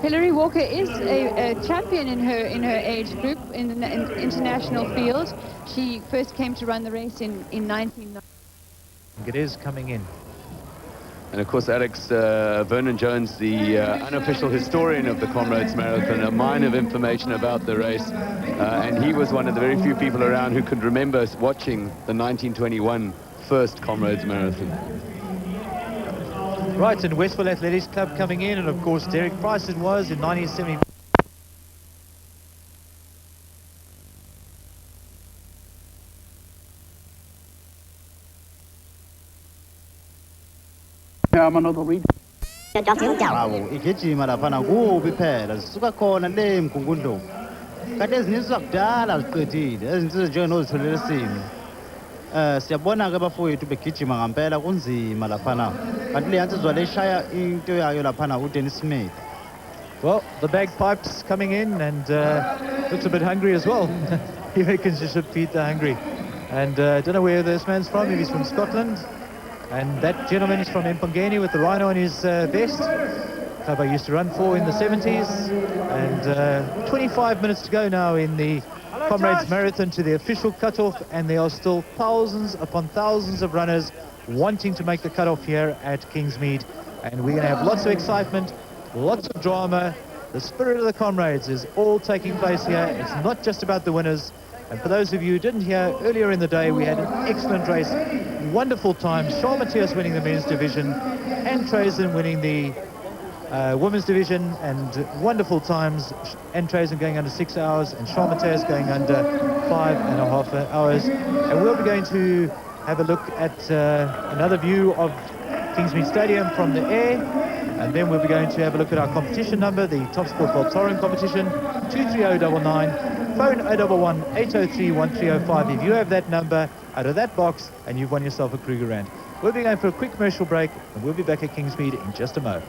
Hilary Walker is a champion in her age group in the international field. She first came to run the race in 1990. It is coming in. And of course, Alex, Vernon Jones, the unofficial historian of the Comrades Marathon, a mine of information about the race. And he was one of the very few people around who could remember watching the 1921 first Comrades Marathon. Right, and Westville Athletics Club coming in, and of course Derek Price it was in 1970. Hawu igijima laphana kubi phela zisuka khona le mgungundlovu kanti eziniswa kudala ziqedile ezinsizwe njengenozitholela isimo siyabona ke bafowethu begijima ngempela kunzima laphana kanti le yansizwa leshaya into yayo laphana uDennis Smith. Well, the bagpipes coming in, and looks a bit hungry as well. He reckons you should feed the hungry. And don't know where this man's from, if he's from Scotland. And that gentleman is from Empangeni with the rhino on his vest. Club I used to run for in the 70s. And 25 minutes to go now in the Comrades Marathon to the official cutoff, and there are still thousands upon thousands of runners wanting to make the cutoff here at Kingsmead. And we're going to have lots of excitement, lots of drama. The spirit of the Comrades is all taking place here. It's not just about the winners. And for those of you who didn't hear, earlier in the day we had an excellent race, wonderful times. Sean Matthias winning the men's division, and Trazen winning the women's division, and wonderful times. And Trazen going under 6 hours, and Sean Matthias going under 5.5 hours. And we'll be going to have a look at another view of Kingsmead Stadium from the air, and then we'll be going to have a look at our competition number, the Top Sport Voltaren competition, 23099. Phone 011 803 1305 if you have that number out of that box, and you've won yourself a Kruger Rand. We'll be going for a quick commercial break, and we'll be back at Kingsmead in just a moment.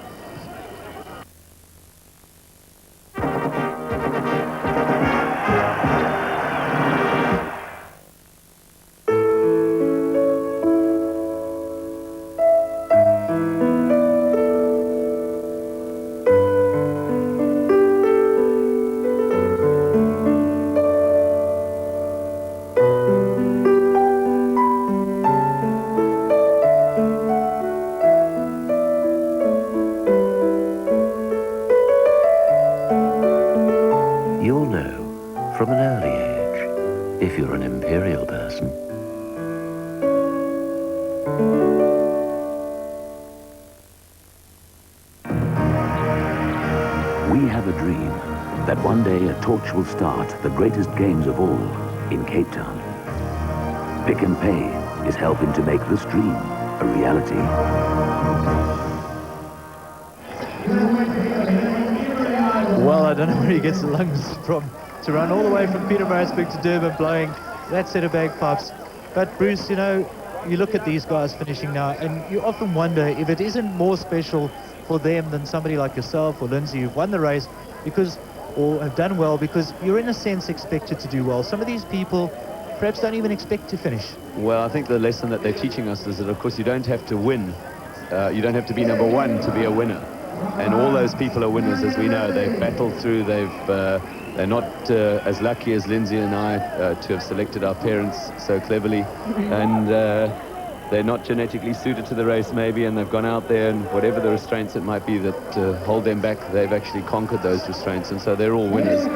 From an early age, if you're an imperial person. We have a dream that one day a torch will start the greatest games of all in Cape Town. Pick and Pay is helping to make this dream a reality. Well, I don't know where he gets the lungs from to run all the way from Pietermaritzburg to Durban blowing that set of bagpipes. But Bruce, you know, you look at these guys finishing now, and you often wonder if it isn't more special for them than somebody like yourself or Lindsay who've won the race because, or have done well, because you're in a sense expected to do well. Some of these people perhaps don't even expect to finish. Well, I think the lesson that they're teaching us is that, of course, you don't have to win. You don't have to be number one to be a winner. And all those people are winners, as we know. They've battled through, they're not as lucky as Lindsay and I to have selected our parents so cleverly. And they're not genetically suited to the race, maybe, and they've gone out there, and whatever the restraints it might be that hold them back, they've actually conquered those restraints, and so they're all winners.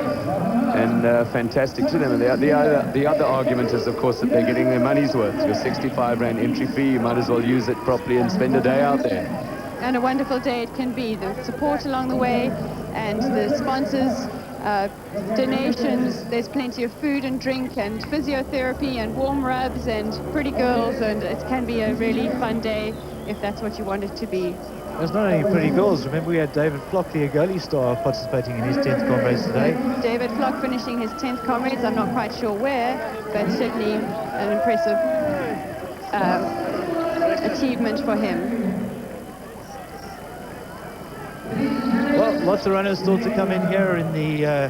And fantastic to them. And the other argument is, of course, that they're getting their money's worth. Your 65 Rand entry fee, you might as well use it properly and spend a day out there. And a wonderful day it can be. The support along the way and the sponsors, donations, there's plenty of food and drink and physiotherapy and warm rubs and pretty girls, and it can be a really fun day if that's what you want it to be. There's not only pretty girls. Remember, we had David Flock, the Agoli star, participating in his 10th Comrades today. David Flock finishing his 10th Comrades, I'm not quite sure where, but certainly an impressive achievement for him. Well, lots of runners still to come in here in the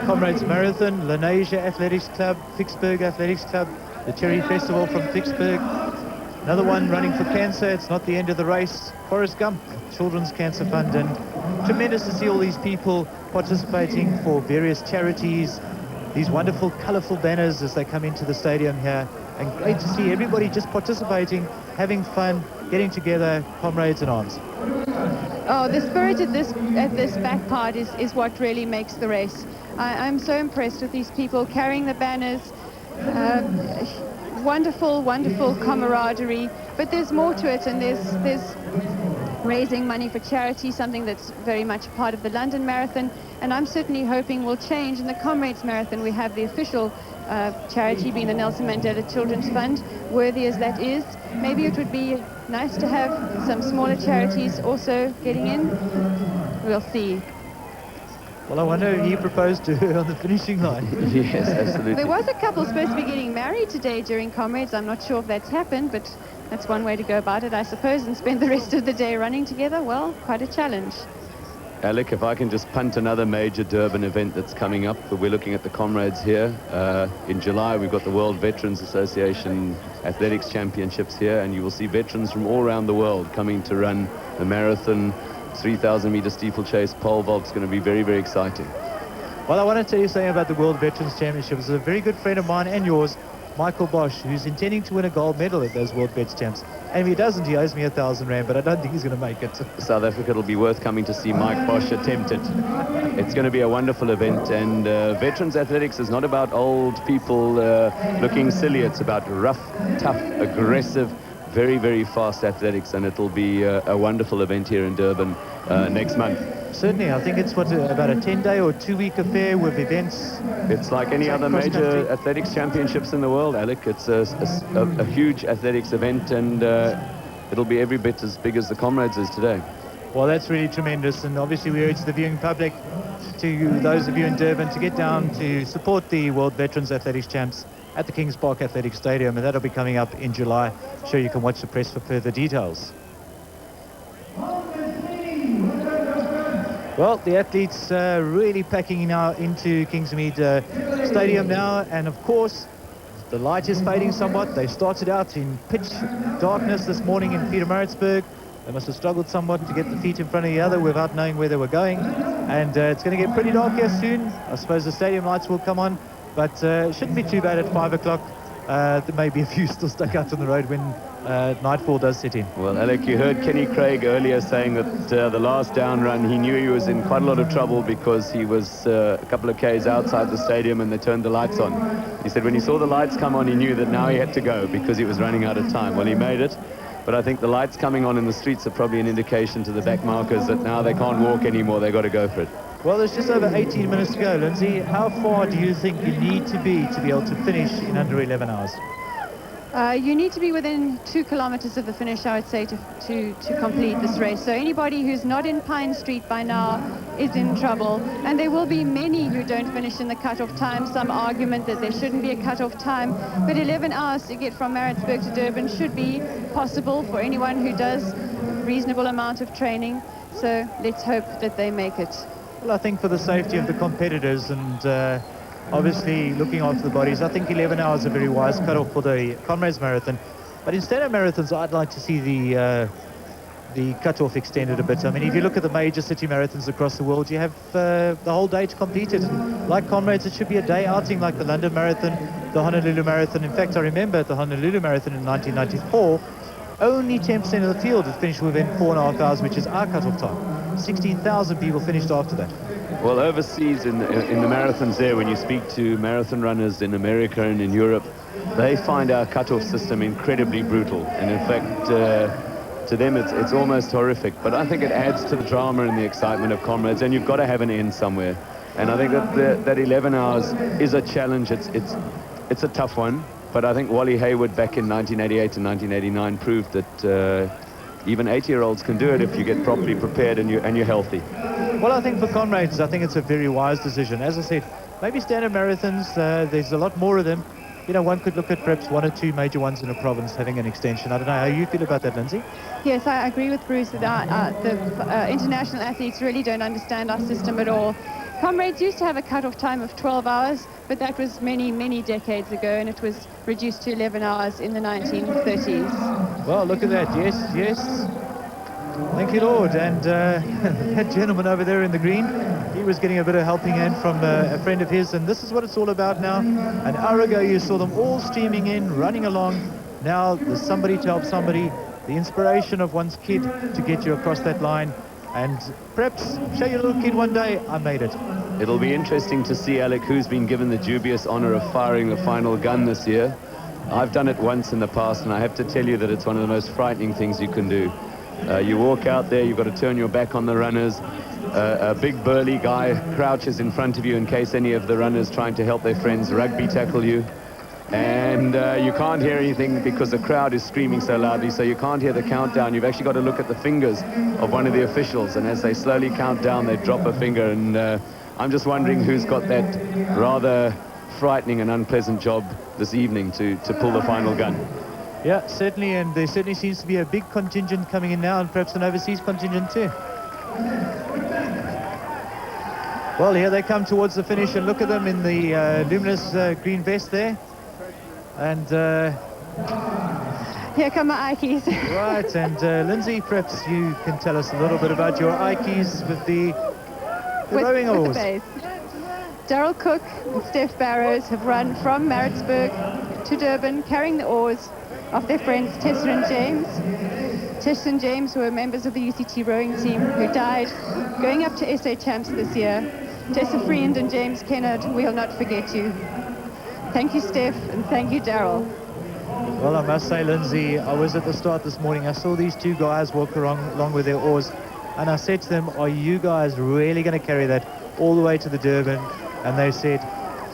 Comrades Marathon. Lenasia Athletics Club, Vicksburg Athletics Club, the Cherry Festival from Vicksburg. Another one running for cancer. It's not the end of the race. Forrest Gump, Children's Cancer Fund, and tremendous to see all these people participating for various charities, these wonderful, colourful banners as they come into the stadium here. And great to see everybody just participating, having fun, getting together, comrades in arms. Oh, the spirit at this back part is what really makes the race. I'm so impressed with these people carrying the banners. Wonderful, wonderful camaraderie. But there's more to it, and there's raising money for charity, something that's very much part of the London Marathon, and I'm certainly hoping will change. In the Comrades Marathon, we have the official charity being the Nelson Mandela Children's Fund. Worthy as that is, maybe it would be nice to have some smaller charities also getting in. We'll see. Well, I wonder if he proposed to her on the finishing line. Yes, absolutely. There was a couple supposed to be getting married today during Comrades. I'm not sure if that's happened, but that's one way to go about it, I suppose, and spend the rest of the day running together. Well, quite a challenge. Alec, if I can just punt another major Durban event that's coming up, we're looking at the Comrades here. In July, we've got the World Veterans Association Athletics Championships here, and you will see veterans from all around the world coming to run the marathon, 3,000-meter steeplechase, pole vault. It's going to be very, very exciting. Well, I want to tell you something about the World Veterans Championships. A very good friend of mine and yours, Michael Bosch, who's intending to win a gold medal at those World Vets Champs. And if he doesn't, he owes me 1,000 rand, but I don't think he's going to make it. South Africa, it'll be worth coming to see Mike Bosch attempt it. It's going to be a wonderful event, and veterans athletics is not about old people looking silly. It's about rough, tough, aggressive, very, very fast athletics, and it'll be a wonderful event here in Durban next month. Certainly, I think it's about a 10-day or 2-week affair with events. It's like any other major athletics championships in the world, Alec. It's a huge athletics event, and it'll be every bit as big as the Comrades is today. Well, that's really tremendous, and obviously we urge the viewing public, to those of you in Durban, to get down to support the World Veterans Athletics Champs at the Kings Park Athletic Stadium, and that'll be coming up in July. I'm sure you can watch the press for further details. Well, the athletes really packing now into Kingsmead Stadium now, and of course the light is fading somewhat. They started out in pitch darkness this morning in Pietermaritzburg. They must have struggled somewhat to get the feet in front of the other without knowing where they were going, and it's going to get pretty dark here soon. I suppose the stadium lights will come on, but it shouldn't be too bad at 5 o'clock. There may be a few still stuck out on the road when nightfall does set in. Well, Alec, you heard Kenny Craig earlier saying that the last down run, he knew he was in quite a lot of trouble because he was a couple of Ks outside the stadium and they turned the lights on. He said when he saw the lights come on, he knew that now he had to go because he was running out of time. Well, he made it, but I think the lights coming on in the streets are probably an indication to the back markers that now they can't walk anymore. They've got to go for it. Well, there's just over 18 minutes to go, Lindsay. How far do you think you need to be able to finish in under 11 hours? You need to be within 2 kilometers of the finish, I would say, to complete this race. So anybody who's not in Pine Street by now is in trouble. And there will be many who don't finish in the cut-off time. Some argument that there shouldn't be a cut-off time. But 11 hours to get from Maritzburg to Durban should be possible for anyone who does a reasonable amount of training. So let's hope that they make it. Well, I think for the safety of the competitors and obviously looking after the bodies, I think 11 hours is a very wise cut-off for the Comrades Marathon. But instead of marathons, I'd like to see the cut-off extended a bit. I mean, if you look at the major city marathons across the world, you have the whole day to complete it. Like Comrades, it should be a day outing like the London Marathon, the Honolulu Marathon. In fact, I remember at the Honolulu Marathon in 1994, only 10% of the field had finished within 4.5 hours, which is our cut-off time. 16,000 people finished after that. Well, overseas in the marathons there, when you speak to marathon runners in America and in Europe, they find our cut-off system incredibly brutal. And in fact, to them, it's almost horrific. But I think it adds to the drama and the excitement of Comrades, and you've got to have an end somewhere. And I think that 11 hours is a challenge. It's a tough one. But I think Wally Hayward back in 1988 and 1989 proved that even 80-year-olds can do it if you get properly prepared and you're healthy. Well, I think for Comrades, I think it's a very wise decision. As I said, maybe standard marathons, there's a lot more of them. You know, one could look at perhaps 1 or 2 major ones in a province having an extension. I don't know how you feel about that, Lindsay. Yes, I agree with Bruce that the international athletes really don't understand our system at all. Comrades used to have a cut-off time of 12 hours, but that was many, many decades ago, and it was reduced to 11 hours in the 1930s. Well, look at that. Yes, yes. Thank you, Lord. And that gentleman over there in the green, he was getting a bit of helping hand from a friend of his, and this is what it's all about now. An hour ago, you saw them all streaming in, running along. Now there's somebody to help somebody, the inspiration of one's kid to get you across that line, and perhaps show your little kid one day, I made it. It'll be interesting to see, Alec, who's been given the dubious honor of firing the final gun this year. I've done it once in the past, and I have to tell you that it's one of the most frightening things you can do. You walk out there, you've got to turn your back on the runners. A big burly guy crouches in front of you in case any of the runners trying to help their friends rugby tackle you. And you can't hear anything because the crowd is screaming so loudly, so you can't hear the countdown. You've actually got to look at the fingers of one of the officials, and as they slowly count down, they drop a finger. And I'm just wondering who's got that rather frightening and unpleasant job this evening to pull the final gun. Yeah, certainly, and there certainly seems to be a big contingent coming in now, and perhaps an overseas contingent too. Well, here they come towards the finish, and look at them in the luminous green vest there. And here come my Ikeys. right, and Lindsay, perhaps you can tell us a little bit about your Ikeys with the rowing oars. With the base. Daryl Cook and Steph Barrows have run from Maritzburg to Durban, carrying the oars of their friends Tessa and James. Tessa and James were members of the UCT rowing team who died going up to SA Champs this year. Tessa Friend and James Kennard, we'll not forget you. Thank you, Steph, and thank you, Daryl. Well, I must say, Lindsay, I was at the start this morning. I saw these two guys walk along with their oars, and I said to them, are you guys really going to carry that all the way to the Durban? And they said,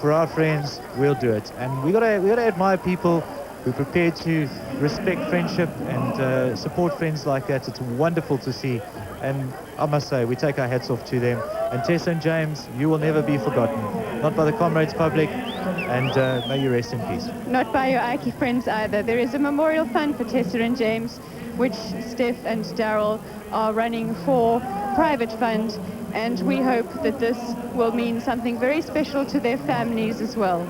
for our friends, we'll do it. And we got to admire people who are prepared to respect friendship and support friends like that. It's wonderful to see. And I must say, we take our hats off to them. And Tessa and James, you will never be forgotten. Not by the Comrades public, and may you rest in peace. Not by your Ike friends either. There is a memorial fund for Tessa and James, which Steph and Daryl are running for private fund. And we hope that this will mean something very special to their families as well.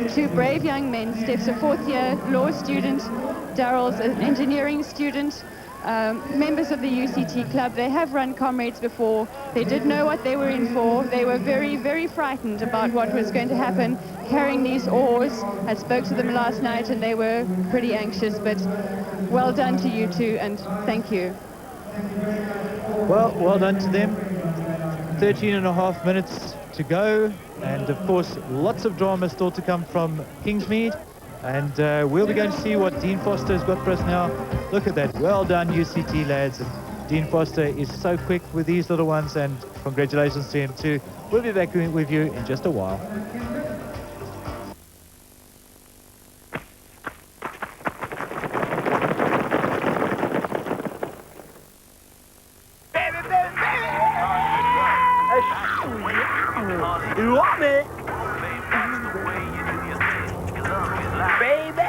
Two brave young men. Steph's a fourth-year law student. Daryl's an engineering student. Members of the UCT club. They have run Comrades before. They did know what they were in for. They were very, very frightened about what was going to happen carrying these oars. I spoke to them last night and they were pretty anxious, but well done to you two, and thank you. Well done to them. 13.5 minutes to go, and of course lots of drama still to come from Kingsmead, and we'll be going to see what Dean Foster has got for us now. Look at that. Well done, UCT lads. Dean Foster is so quick with these little ones, and congratulations to him too. We'll be back with you in just a while. You want me? Baby,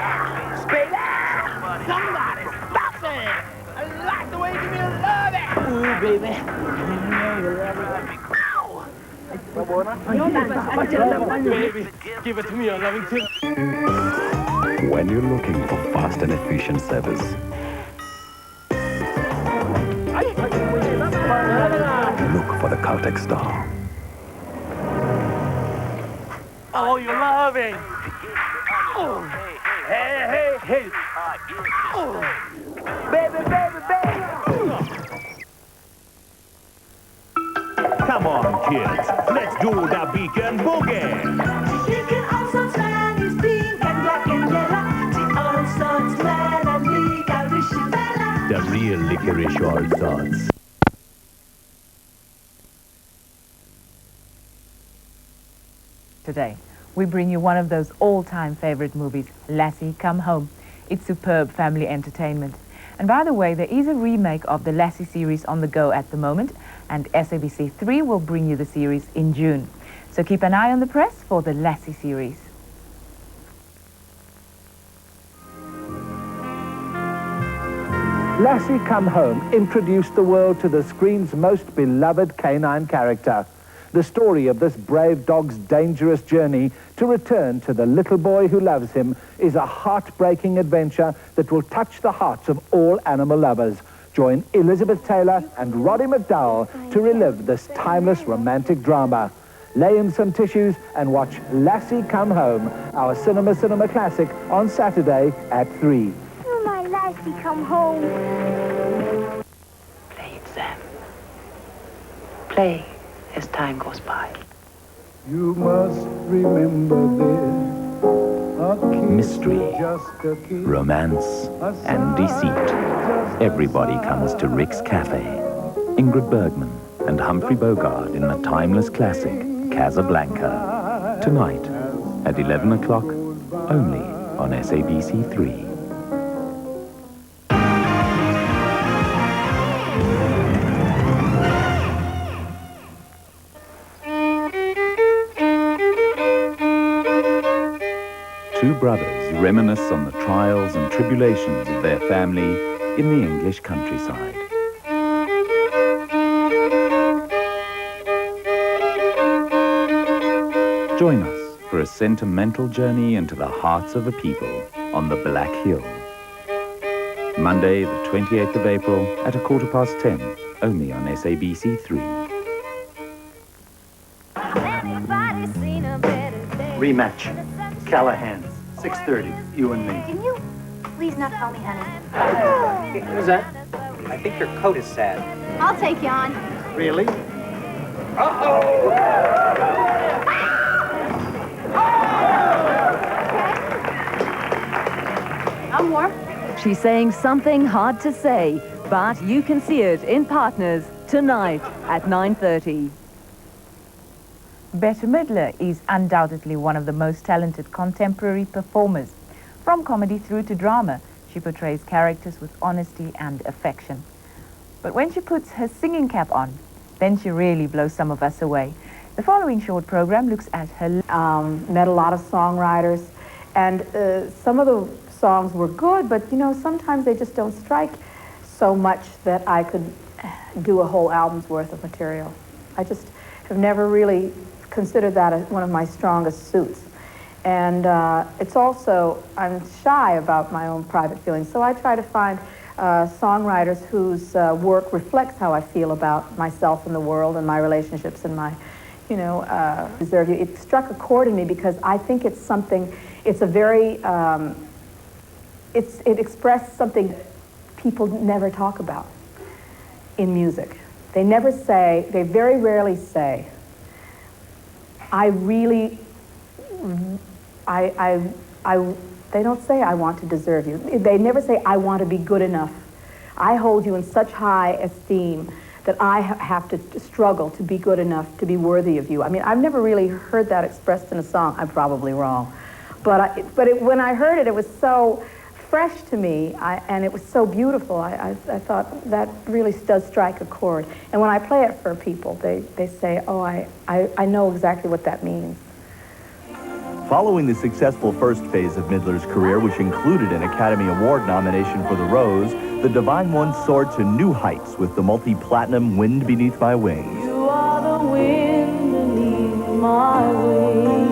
somebody stop it! I like the way you give me love it! Ooh, baby. Baby, give it to me, I'm loving too. When you're looking for fast and efficient service, look for the Caltech Star. Oh, you're loving! Oh. Hey, hey, hey! Oh. Baby, baby, baby! Come on, kids, let's do the Beacon Boogie! Beacon also Spanish, pink and black and yellow. The all sorts man and licorice bella. The real licorice all sorts. Today, we bring you one of those all-time favorite movies, Lassie Come Home. It's superb family entertainment. And by the way, there is a remake of the Lassie series on the go at the moment, and SABC3 will bring you the series in June. So keep an eye on the press for the Lassie series. Lassie Come Home introduced the world to the screen's most beloved canine character. The story of this brave dog's dangerous journey to return to the little boy who loves him is a heartbreaking adventure that will touch the hearts of all animal lovers. join Elizabeth Taylor and Roddy McDowell to relive this timeless romantic drama. Lay in some tissues and watch Lassie Come Home, our cinema classic, on Saturday at 3. Oh, my Lassie Come Home. Play it, Sam. Play as time goes by. You must remember this. Mystery, romance, and deceit. Everybody comes to Rick's Cafe. Ingrid Bergman and Humphrey Bogart in the timeless classic, Casablanca. Tonight at 11 o'clock, only on SABC 3. Two brothers reminisce on the trials and tribulations of their family in the English countryside. Join us for a sentimental journey into the hearts of a people on the Black Hill. Monday, the 28th of April at 10:15, only on SABC 3. Rematch. Callahan, 6:30, you and me. Can you please not call me honey? Who's that? I think your coat is sad. I'll take you on. Really? I'm warm. She's saying something hard to say, but you can see it in Partners tonight at 9:30. Bette Midler is undoubtedly one of the most talented contemporary performers. From comedy through to drama, she portrays characters with honesty and affection. But when she puts her singing cap on, then she really blows some of us away. The following short program looks at her... Met a lot of songwriters, and some of the songs were good, but you know, sometimes they just don't strike so much that I could do a whole album's worth of material. I just have never really considered that as one of my strongest suits. And it's also, I'm shy about my own private feelings, so I try to find songwriters whose work reflects how I feel about myself and the world and my relationships and my, you know, deserve you. It struck a chord in me because I think it's something, it's a very, it expressed something people never talk about in music. They never say, they very rarely say, they don't say, I want to deserve you. They never say, I want to be good enough. I hold you in such high esteem that I have to struggle to be good enough to be worthy of you. I mean, I've never really heard that expressed in a song. I'm probably wrong. But when I heard it, it was so fresh to me, and it was so beautiful. I thought that really does strike a chord. And when I play it for people, they say, oh, I know exactly what that means. Following the successful first phase of Midler's career, which included an Academy Award nomination for The Rose, the Divine One soared to new heights with the multi-platinum Wind Beneath My Wings. You are the wind beneath my wings.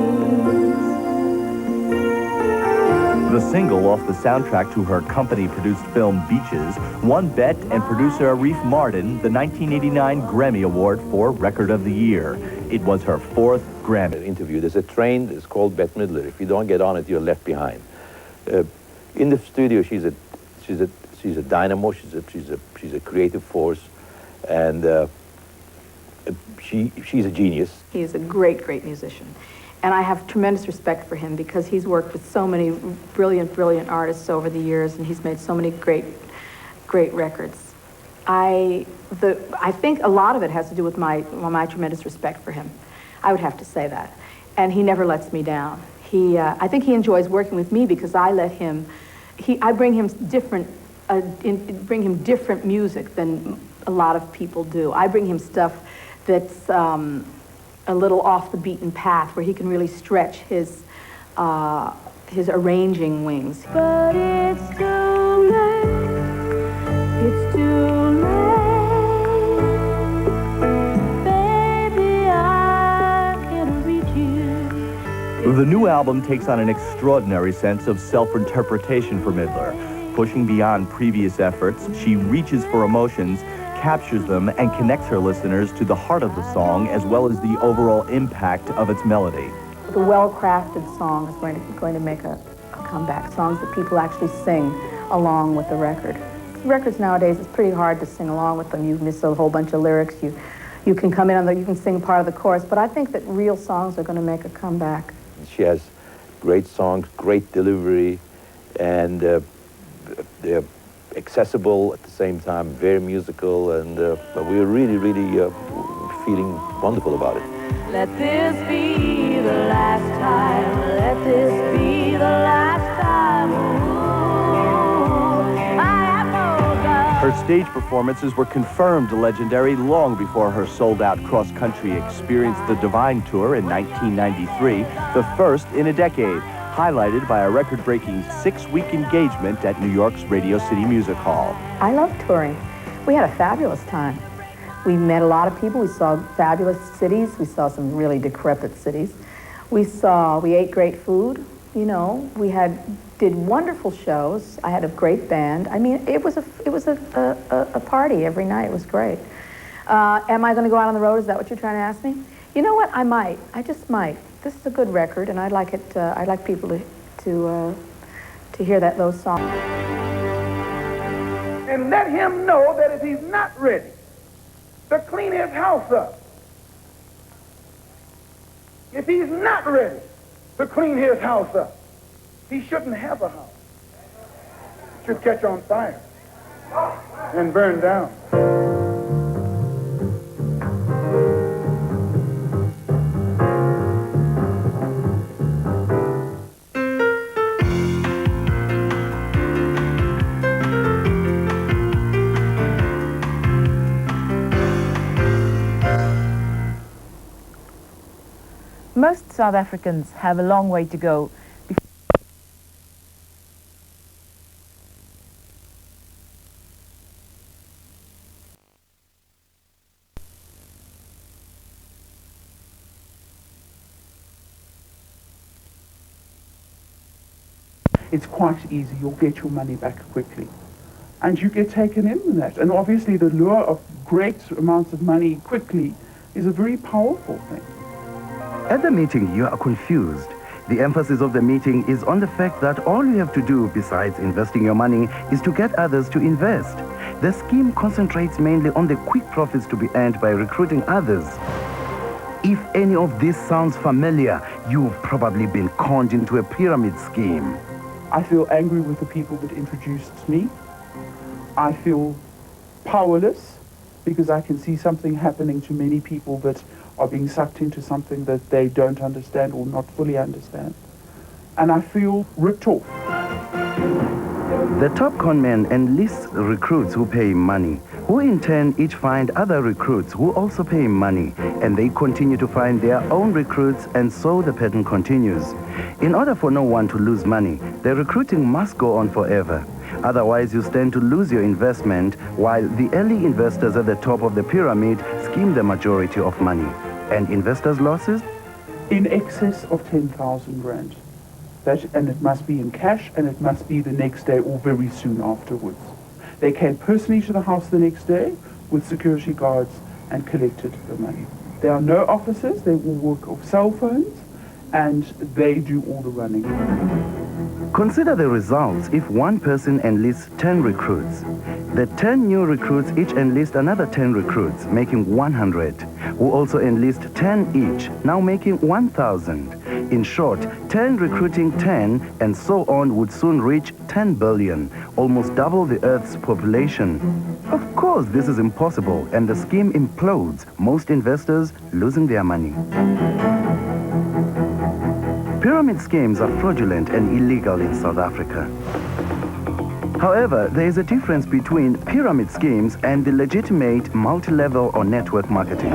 The single off the soundtrack to her company-produced film Beaches won Bette and producer Arif Mardin the 1989 Grammy Award for Record of the Year. It was her fourth Grammy. Interview. There's a train that's called Bette Midler. If you don't get on it, you're left behind. In the studio, she's a dynamo. She's a creative force, and she's a genius. He is a great, great musician. And I have tremendous respect for him because he's worked with so many brilliant, brilliant artists over the years, and he's made so many great, great records. I think a lot of it has to do with my tremendous respect for him. I would have to say that. And he never lets me down. I think he enjoys working with me because I let him, I bring him different music than a lot of people do. I bring him stuff that's a little off the beaten path where he can really stretch his arranging wings. But it's too late. It's too late. Baby, I can reach you. The new album takes on an extraordinary sense of self-interpretation for Midler. Pushing beyond previous efforts, she reaches for emotions, captures them, and connects her listeners to the heart of the song as well as the overall impact of its melody. The well-crafted song is going to make a comeback. Songs that people actually sing along with the record. Records nowadays, it's pretty hard to sing along with them. You miss a whole bunch of lyrics. You can come in on you can sing part of the chorus, but I think that real songs are going to make a comeback. She has great songs, great delivery, and they're accessible at the same time, very musical, and we're really, really feeling wonderful about it. Let this be the last time. Let this be the last time. Ooh, I have no doubt. Her stage performances were confirmed legendary long before her sold-out cross-country Experience the Divine tour in 1993, the first in a decade, highlighted by a record-breaking 6-week engagement at New York's Radio City Music Hall. I love touring. We had a fabulous time. We met a lot of people. We saw fabulous cities. We saw some really decrepit cities. We ate great food. You know, did wonderful shows. I had a great band. I mean, it was a party every night. It was great. Am I going to go out on the road? Is that what you're trying to ask me? You know what? I might. I just might. This is a good record, and I'd like it. I'd like people to hear those songs. And let him know that if he's not ready to clean his house up, if he's not ready to clean his house up, he shouldn't have a house. It should catch on fire and burn down. Most South Africans have a long way to go before it's quite easy. You'll get your money back quickly. And you get taken in with that. And obviously the lure of great amounts of money quickly is a very powerful thing. At the meeting, you are confused. The emphasis of the meeting is on the fact that all you have to do besides investing your money is to get others to invest. The scheme concentrates mainly on the quick profits to be earned by recruiting others. If any of this sounds familiar, you've probably been conned into a pyramid scheme. I feel angry with the people that introduced me. I feel powerless because I can see something happening to many people that are being sucked into something that they don't understand or not fully understand. And I feel ripped off. The top conmen enlist recruits who pay him money, who in turn each find other recruits who also pay him money, and they continue to find their own recruits, and so the pattern continues. In order for no one to lose money, the recruiting must go on forever. Otherwise, you stand to lose your investment, while the early investors at the top of the pyramid scheme the majority of money. And investors' losses? In excess of 10,000 rand. And it must be in cash, and it must be the next day or very soon afterwards. They came personally to the house the next day with security guards and collected the money. There are no officers, they will work off cell phones, and they do all the running. Consider the results if one person enlists 10 recruits. The 10 new recruits each enlist another 10 recruits, making 100, who also enlist 10 each, now making 1,000. In short, 10 recruiting 10, and so on would soon reach 10 billion, almost double the Earth's population. Of course, this is impossible, and the scheme implodes, most investors losing their money. Pyramid schemes are fraudulent and illegal in South Africa. However, there is a difference between pyramid schemes and the legitimate multi-level or network marketing.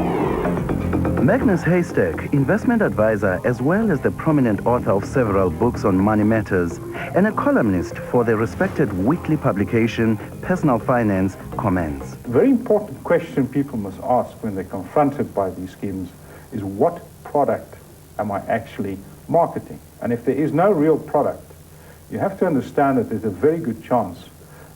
Magnus Haystack, investment advisor as well as the prominent author of several books on money matters and a columnist for the respected weekly publication Personal Finance, comments. A very important question people must ask when they're confronted by these schemes is what product am I actually marketing? And if there is no real product, you have to understand that there's a very good chance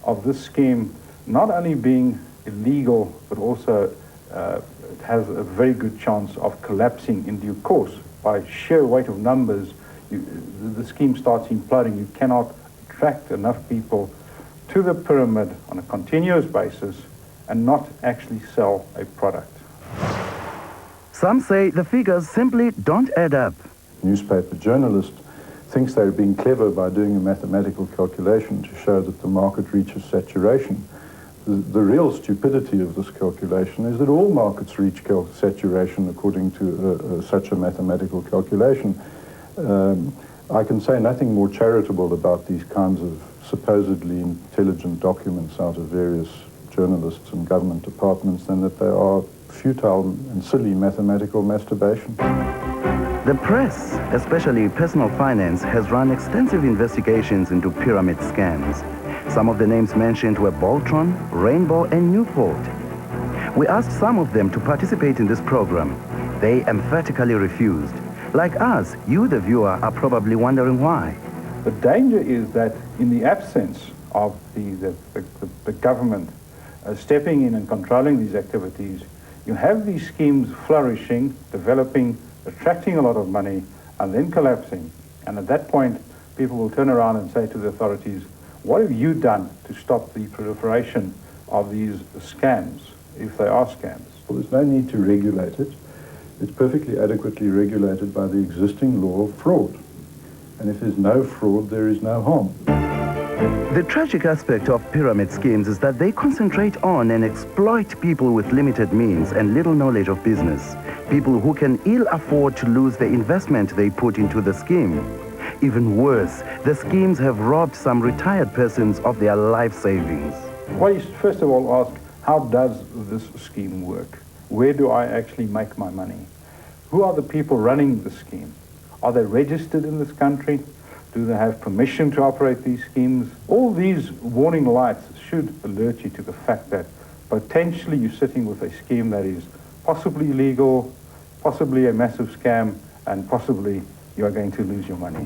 of this scheme not only being illegal, but also it has a very good chance of collapsing in due course. By sheer weight of numbers, the scheme starts imploding. You cannot attract enough people to the pyramid on a continuous basis and not actually sell a product. Some say the figures simply don't add up. Newspaper journalist thinks they're being clever by doing a mathematical calculation to show that the market reaches saturation. The real stupidity of this calculation is that all markets reach saturation according to such a mathematical calculation. I can say nothing more charitable about these kinds of supposedly intelligent documents out of various journalists and government departments than that they are futile and silly mathematical masturbation. The press, especially personal finance, has run extensive investigations into pyramid scams. Some of the names mentioned were Boltron, Rainbow, and Newport. We asked some of them to participate in this program. They emphatically refused. Like us, you, the viewer, are probably wondering why. The danger is that in the absence of the government stepping in and controlling these activities, you have these schemes flourishing, developing, attracting a lot of money, and then collapsing. And at that point, people will turn around and say to the authorities, what have you done to stop the proliferation of these scams, if they are scams? Well, there's no need to regulate it. It's perfectly adequately regulated by the existing law of fraud. And if there's no fraud, there is no harm. The tragic aspect of pyramid schemes is that they concentrate on and exploit people with limited means and little knowledge of business. People who can ill afford to lose the investment they put into the scheme. Even worse, the schemes have robbed some retired persons of their life savings. Well, you should first of all ask, how does this scheme work? Where do I actually make my money? Who are the people running the scheme? Are they registered in this country? Do they have permission to operate these schemes? All these warning lights should alert you to the fact that potentially you're sitting with a scheme that is possibly illegal, possibly a massive scam, and possibly you are going to lose your money.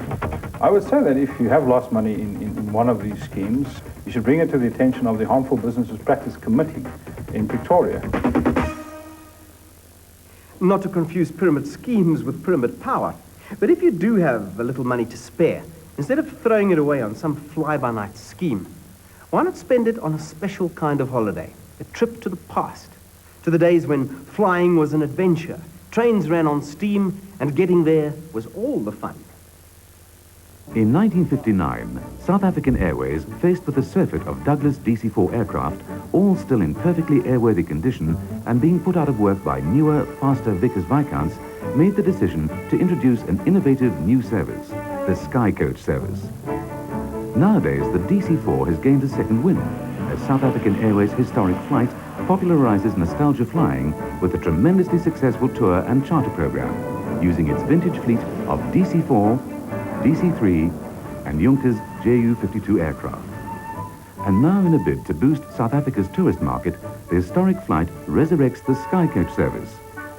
I would say that if you have lost money in one of these schemes, you should bring it to the attention of the Harmful Businesses Practice Committee in Pretoria. Not to confuse pyramid schemes with pyramid power, but if you do have a little money to spare, instead of throwing it away on some fly-by-night scheme, why not spend it on a special kind of holiday, a trip to the past, to the days when flying was an adventure, trains ran on steam, and getting there was all the fun. In 1959, South African Airways, faced with the surfeit of Douglas DC-4 aircraft, all still in perfectly airworthy condition and being put out of work by newer, faster Vickers Viscounts, made the decision to introduce an innovative new service, the Sky Coach service. Nowadays, the DC-4 has gained a second wind, as South African Airways' historic flight popularizes nostalgia flying with a tremendously successful tour and charter program, using its vintage fleet of DC-4, DC-3, and Junkers Ju-52 aircraft. And now, in a bid to boost South Africa's tourist market, the historic flight resurrects the Sky Coach service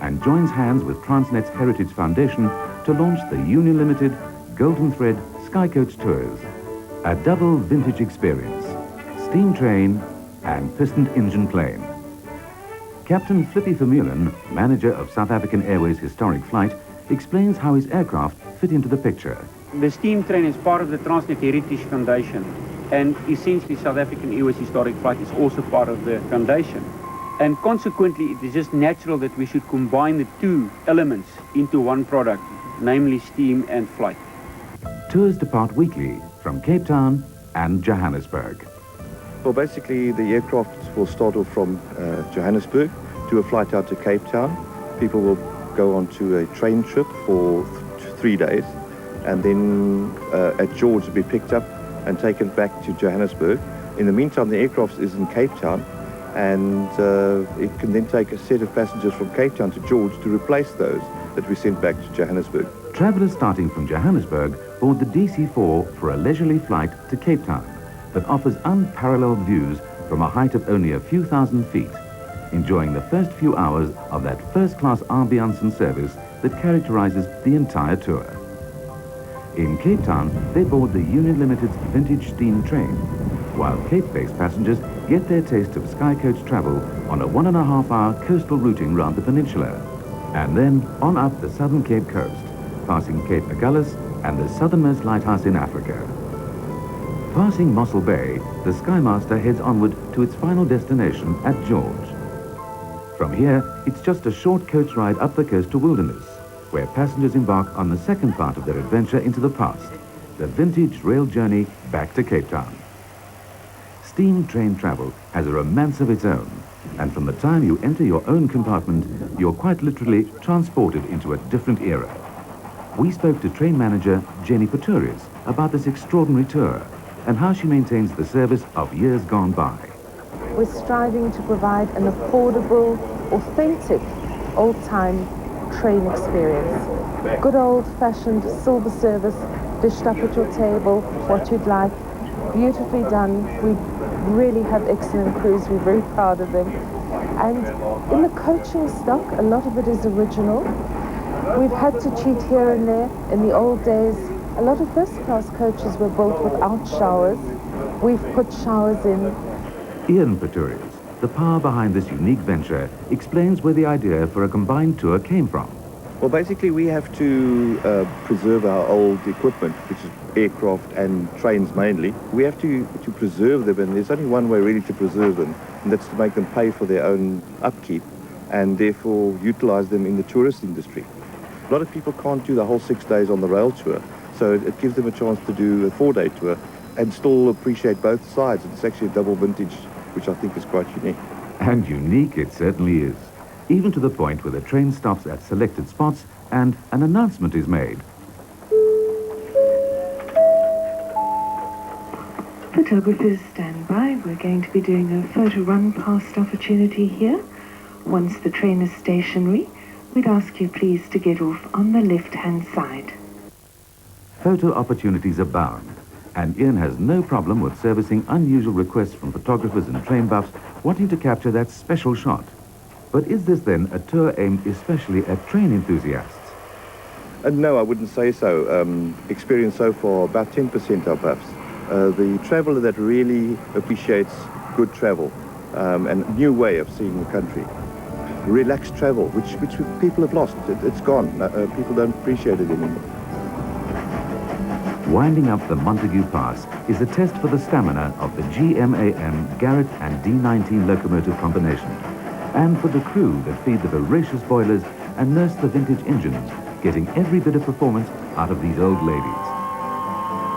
and joins hands with Transnet's Heritage Foundation to launch the Union Limited Golden Thread Sky Coach Tours. A double vintage experience, steam train and pistoned engine plane. Captain Flippy Vermeulen, manager of South African Airways' historic flight, explains how his aircraft fit into the picture. The steam train is part of the Transnet Heritage Foundation, and essentially South African Airways historic flight is also part of the foundation. And consequently, it is just natural that we should combine the two elements into one product, namely steam and flight. Tours depart weekly from Cape Town and Johannesburg. Well, basically, the aircraft will start off from Johannesburg, do a flight out to Cape Town. People will go on to a train trip for 3 days, and then at George will be picked up and taken back to Johannesburg. In the meantime, the aircraft is in Cape Town, and it can then take a set of passengers from Cape Town to George to replace those that we sent back to Johannesburg. Travellers starting from Johannesburg board the DC-4 for a leisurely flight to Cape Town that offers unparalleled views from a height of only a few thousand feet, enjoying the first few hours of that first-class ambience and service that characterizes the entire tour. In Cape Town, they board the Union Limited's vintage steam train, while Cape-based passengers get their taste of sky coach travel on a 1.5-hour coastal routing round the peninsula, and then on up the southern Cape coast, passing Cape Agulhas and the southernmost lighthouse in Africa. Passing Mossel Bay, the Skymaster heads onward to its final destination at George. From here, it's just a short coach ride up the coast to Wilderness, where passengers embark on the second part of their adventure into the past, the vintage rail journey back to Cape Town. Steam train travel has a romance of its own, and from the time you enter your own compartment, you're quite literally transported into a different era. We spoke to train manager Jenny Pretorius about this extraordinary tour and how she maintains the service of years gone by. We're striving to provide an affordable, authentic, old-time train experience. Good old-fashioned silver service dished up at your table, what you'd like, beautifully done. We really have excellent crews. We're very proud of them. And in the coaching stock, a lot of it is original. We've had to cheat here and there. In the old days, a lot of first-class coaches were built without showers. We've put showers in. Ian Pretorius, the power behind this unique venture, explains where the idea for a combined tour came from. Well, basically we have to preserve our old equipment, which is aircraft and trains mainly. We have to preserve them, and there's only one way really to preserve them, and that's to make them pay for their own upkeep and therefore utilize them in the tourist industry. A lot of people can't do the whole 6 days on the rail tour, so it gives them a chance to do a 4-day tour and still appreciate both sides. It's actually a double vintage, which I think is quite unique. And unique it certainly is, even to the point where the train stops at selected spots and an announcement is made. Photographers stand by. We're going to be doing a photo run past opportunity here. Once the train is stationary, we'd ask you please to get off on the left-hand side. Photo opportunities abound, and Ian has no problem with servicing unusual requests from photographers and train buffs wanting to capture that special shot. But is this then a tour aimed especially at train enthusiasts? No, I wouldn't say so. Experience so far, about 10% are buffs. The traveller that really appreciates good travel and a new way of seeing the country. Relaxed travel, which people have lost. It's gone. People don't appreciate it anymore. Winding up the Montague Pass is a test for the stamina of the GMAM Garrett and D19 locomotive combination, and for the crew that feed the voracious boilers and nurse the vintage engines, getting every bit of performance out of these old ladies.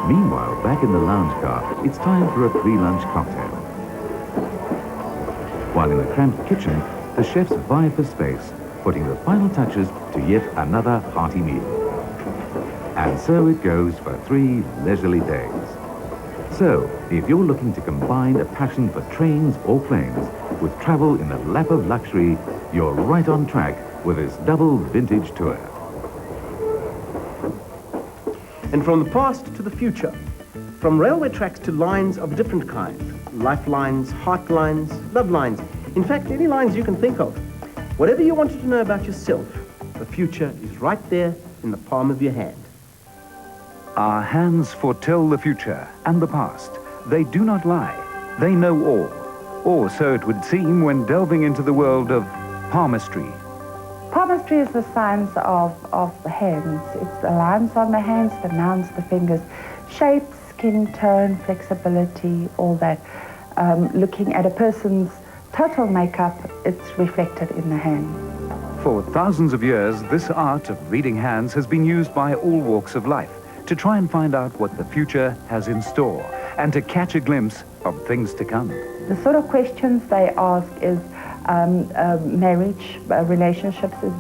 Meanwhile, back in the lounge car, it's time for a pre-lunch cocktail. While in the cramped kitchen, the chefs vie for space, putting the final touches to yet another hearty meal. And so it goes for 3 leisurely days. So, if you're looking to combine a passion for trains or planes with travel in the lap of luxury, you're right on track with this double vintage tour. And from the past to the future, from railway tracks to lines of different kind, lifelines, heart lines, love lines, in fact, any lines you can think of. Whatever you wanted to know about yourself, the future is right there in the palm of your hand. Our hands foretell the future and the past. They do not lie. They know all. Or so it would seem when delving into the world of palmistry. Palmistry is the science of the hands. It's the lines on the hands, the nouns, the fingers, shape, skin tone, flexibility, all that. Looking at a person's total makeup, it's reflected in the hand. For thousands of years, this art of reading hands has been used by all walks of life to try and find out what the future has in store and to catch a glimpse of things to come. The sort of questions they ask is marriage, relationships is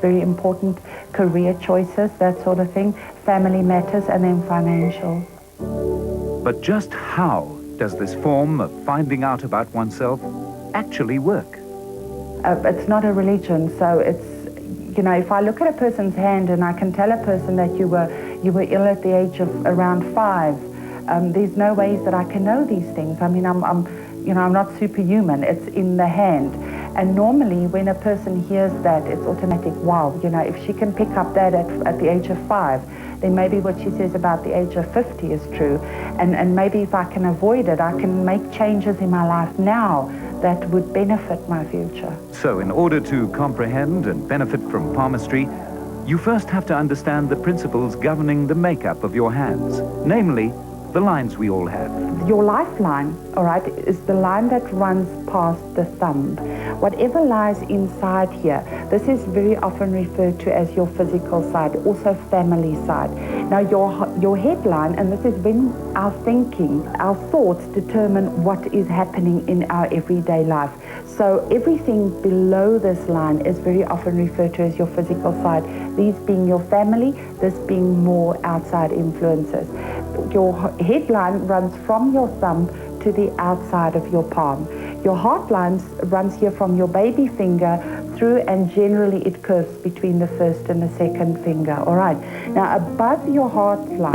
very important, career choices, that sort of thing, family matters, and then financial. But just how does this form of finding out about oneself actually work? It's not a religion, so it's, you know, if I look at a person's hand and I can tell a person that you were ill at the age of around 5, there's no ways that I can know these things. I mean, I'm not superhuman. It's in the hand. And normally when a person hears that, it's automatic, wow, you know, if she can pick up that at the age of 5, then maybe what she says about the age of 50 is true. And maybe if I can avoid it, I can make changes in my life now that would benefit my future. So in order to comprehend and benefit from palmistry, you first have to understand the principles governing the makeup of your hands, namely the lines we all have. Your lifeline, all right, is the line that runs past the thumb. Whatever lies inside here, this is very often referred to as your physical side, also family side. Now your headline, and this is when our thinking, our thoughts determine what is happening in our everyday life. So everything below this line is very often referred to as your physical side, these being your family, this being more outside influences. Your headline runs from your thumb to the outside of your palm. Your heart line runs here from your baby finger through, and generally it curves between the first and the second finger. All right. Now above your heart line,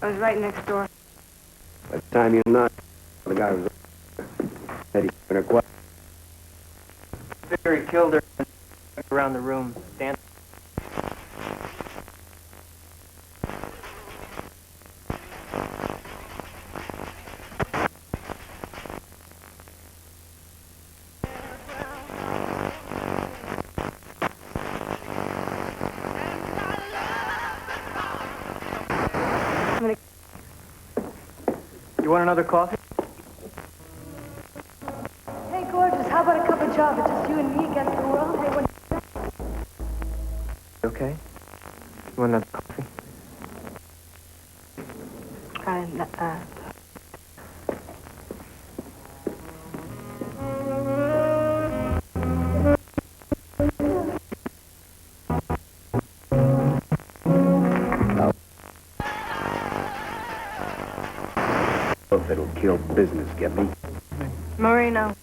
I was right next door. By the time you knocked, the guy was said he'd been acquired. Barry killed her around the room. Dan. You want another coffee? Hey, gorgeous, how about a cup of java? Just you and me against the world? Hey, what? Okay. You want another coffee? That'll kill business, get me? Marino.